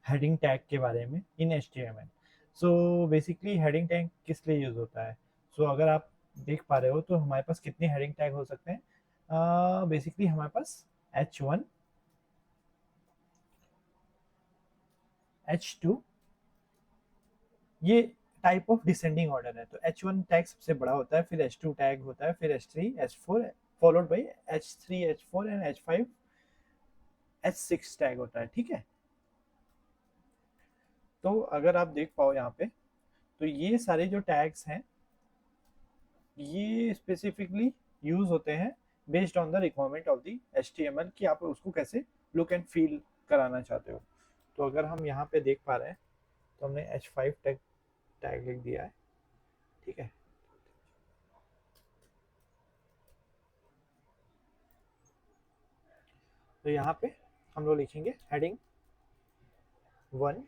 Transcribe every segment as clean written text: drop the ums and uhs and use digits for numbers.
Heading tag के बारे में इन HTML। So basically heading tag किस लिए यूज़ होता है? सो अगर आप देख पा रहे हो तो हमारे पास कितने हेडिंग टैग हो सकते हैं? बेसिकली हमारे पास H1, H2, ये टाइप ऑफ डिसेंडिंग ऑर्डर है। तो H1 टैग सबसे बड़ा होता है, फिर H2 टैग होता है, फिर H3, H4, followed by H3, H4 and H5, H6 tag होता है। ठीक है, तो अगर आप देख पाओ यहाँ पे, तो ये सारे जो टैग्स हैं ये स्पेसिफिकली यूज होते हैं based on the requirement of the HTML कि आप उसको कैसे लुक एंड फील कराना चाहते हो। तो अगर हम यहाँ पे देख पा रहे हैं तो हमने H5 टैग टैग लिख दिया है। ठीक है, तो यहाँ पे हम लोग लिखेंगे हेडिंग 1।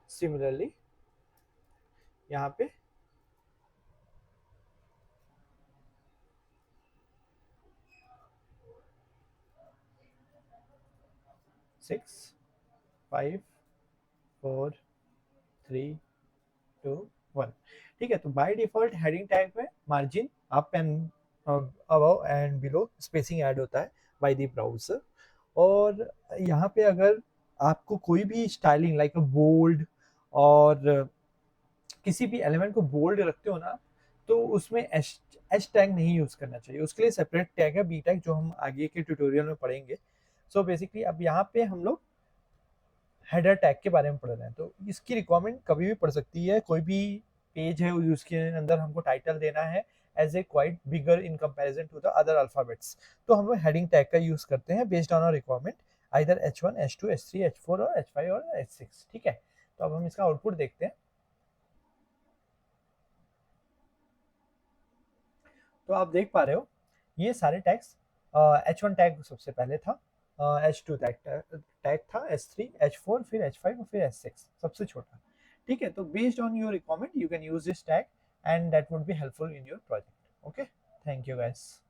सिमिलरली यहाँ पे 6, 5, 4, 3, 2, 1। ठीक है, तो बाय डिफॉल्ट हेडिंग टैग में margin up and above and below spacing add होता है बाय द ब्राउजर। और यहाँ पे अगर आपको कोई भी स्टाइलिंग लाइक अ बोल्ड और किसी भी एलिमेंट को बोल्ड रखते हो ना, तो उसमें एच टैग नहीं यूज करना चाहिए। उसके लिए सेपरेट टैग है बी टैग, जो हम आगे के ट्यूटोरियल में पढ़ेंगे। सो बेसिकली अब यहाँ पे हम लोग हेडर टैग के बारे में पढ़ रहे हैं। तो इसकी रिक्वायरमेंट कभी भी पड़ सकती है। कोई भी पेज है उसके अंदर हमको टाइटल देना है as a quite bigger in comparison to the other alphabets, तो हम हेडिंग टैग का यूज करते हैं based on our requirement, either H1, H2, H3, H4 और H5 और H6। ठीक है, तो अब हम इसका आउटपुट देखते हैं। तो आप देख पा रहे हो ये सारे टैग्स, H1 टैग सबसे पहले था, H2 टैग था, H3, H4, फिर H5 और फिर H6 सबसे छोटा। ठीक है, तो based on your requirement you can use this tag and that would be helpful in your project. Okay, thank you guys.